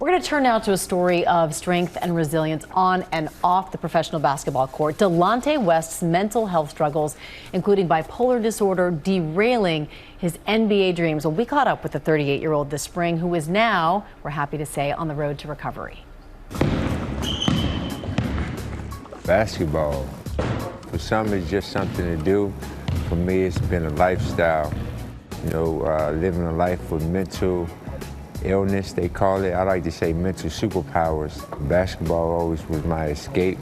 We're going to turn now to a story of strength and resilience on and off the professional basketball court. Delonte West's mental health struggles, including bipolar disorder, derailing his NBA dreams. Well, we caught up with the 38-year-old this spring who is now, we're happy to say, on the road to recovery. Basketball, for some it's just something to do. For me, it's been a lifestyle. You know, living a life with mental illness, they call it. I like to say mental superpowers. Basketball always was my escape.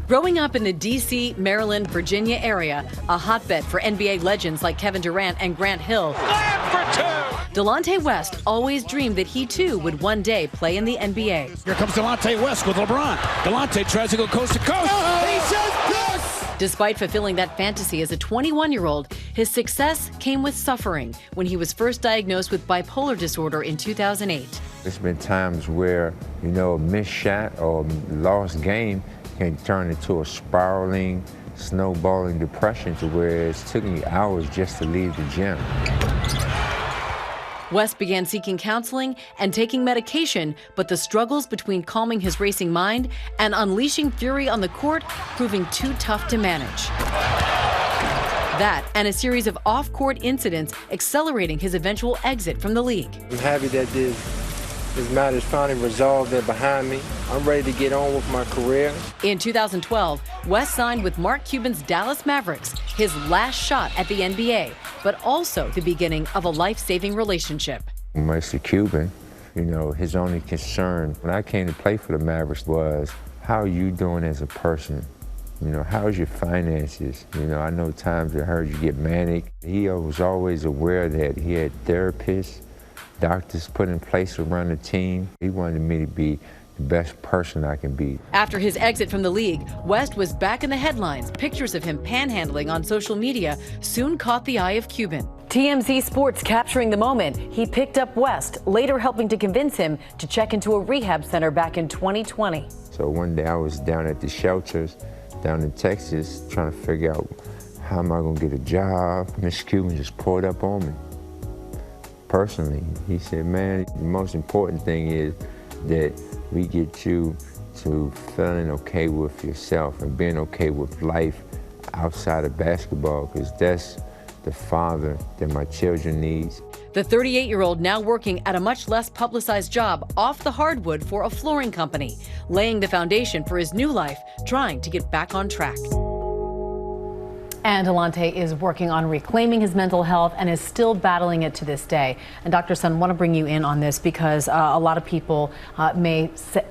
Growing up in the D.C., Maryland, Virginia area, a hotbed for NBA legends like Kevin Durant and Grant Hill, Delonte West always dreamed that he too would one day play in the NBA. Here comes Delonte West with LeBron. Delonte tries to go coast to coast. He says yes! Despite fulfilling that fantasy as a 21-year-old, his success came with suffering when he was first diagnosed with bipolar disorder in 2008. There's been times where, you know, a missed shot or a lost game can turn into a spiraling, snowballing depression to where it took me hours just to leave the gym. West began seeking counseling and taking medication, but the struggles between calming his racing mind and unleashing fury on the court proving too tough to manage. That and a series of off-court incidents accelerating his eventual exit from the league. I'm happy that this matter is finally resolved and behind me. I'm ready to get on with my career. In 2012, West signed with Mark Cuban's Dallas Mavericks, his last shot at the NBA, but also the beginning of a life-saving relationship. Mr. Cuban, you know, his only concern when I came to play for the Mavericks was, how are you doing as a person? You know, how's your finances? You know, I know times I heard you get manic. He was always aware that he had therapists, doctors put in place around the team. He wanted me to be the best person I can be. After his exit from the league, West was back in the headlines. Pictures of him panhandling on social media soon caught the eye of Cuban. TMZ Sports capturing the moment. He picked up West, later helping to convince him to check into a rehab center back in 2020. So one day I was down at the shelters down in Texas trying to figure out how am I gonna get a job. Mr. Cuban just poured up on me. Personally, he said, man, the most important thing is that we get you to feeling okay with yourself and being okay with life outside of basketball, because that's the father that my children need. The 38-year-old now working at a much less publicized job off the hardwood for a flooring company, laying the foundation for his new life, trying to get back on track. And Delonte is working on reclaiming his mental health and is still battling it to this day. And Dr. Sun, I want to bring you in on this because a lot of people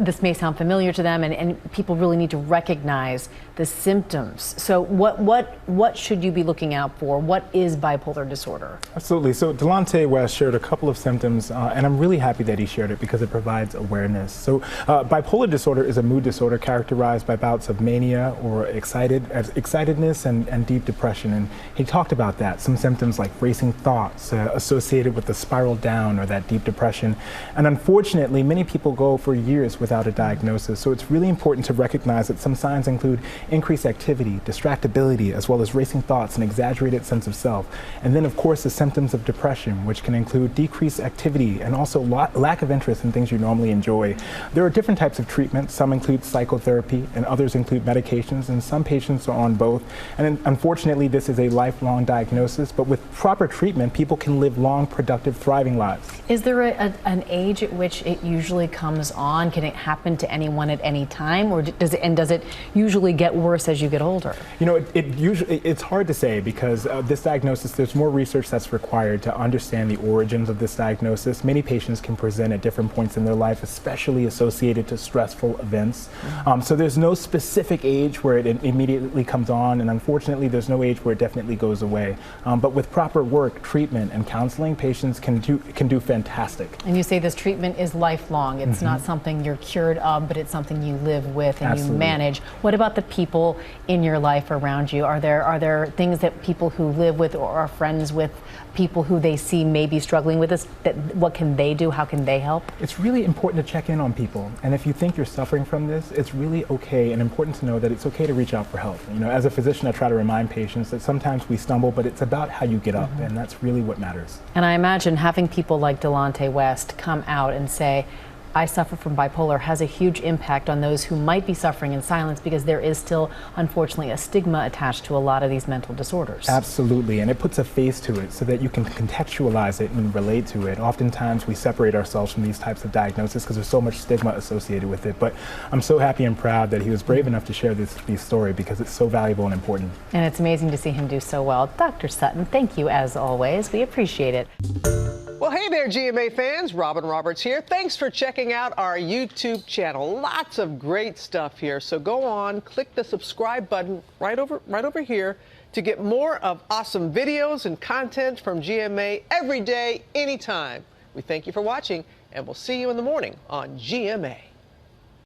this may sound familiar to them, and people really need to recognize the symptoms. So what should you be looking out for? What is bipolar disorder? Absolutely. So Delonte West shared a couple of symptoms, and I'm really happy that he shared it because it provides awareness. So bipolar disorder is a mood disorder characterized by bouts of mania or excitedness and deep depression, and he talked about that. Some symptoms like racing thoughts associated with the spiral down or that deep depression. And unfortunately, many people go for years without a diagnosis. So it's really important to recognize that some signs include increased activity, distractibility, as well as racing thoughts and exaggerated sense of self. And then, of course, the symptoms of depression, which can include decreased activity and also lack of interest in things you normally enjoy. There are different types of treatment. Some include psychotherapy and others include medications, and some patients are on both. And unfortunately, this is a lifelong diagnosis, but with proper treatment, people can live long, productive, thriving lives. Is there an age at which it usually comes on? Can it happen to anyone at any time, or does it usually get worse as you get older? You know, it's hard to say because this diagnosis, there's more research that's required to understand the origins of this diagnosis. Many patients can present at different points in their life, especially associated to stressful events. So there's no specific age where it immediately comes on, and unfortunately there's no age where it definitely goes away. But with proper work, treatment, and counseling, patients can do fantastic. And you say this treatment is lifelong. It's not something you're cured of, but it's something you live with and you manage. What about the people in your life around you? Are there things that people who live with or are friends with people who they see may be struggling with this, what can they do? How can they help? It's really important to check in on people. And if you think you're suffering from this, it's really okay and important to know that it's okay to reach out for help. You know, as a physician, I try to remind patients that sometimes we stumble, but it's about how you get up, and that's really what matters. And I imagine having people like Delonte West come out and say, I Suffer from Bipolar has a huge impact on those who might be suffering in silence, because there is still, unfortunately, a stigma attached to a lot of these mental disorders. Absolutely, and it puts a face to it so that you can contextualize it and relate to it. Oftentimes we separate ourselves from these types of diagnoses because there's so much stigma associated with it, but I'm so happy and proud that he was brave enough to share this story, because it's so valuable and important. And it's amazing to see him do so well. Dr. Sutton, thank you as always. We appreciate it. Well, hey there, GMA fans. Robin Roberts here. Thanks for checking out our YouTube channel. Lots of great stuff here. So go on, click the subscribe button right over here to get more of awesome videos and content from GMA every day, anytime. We thank you for watching, and we'll see you in the morning on GMA.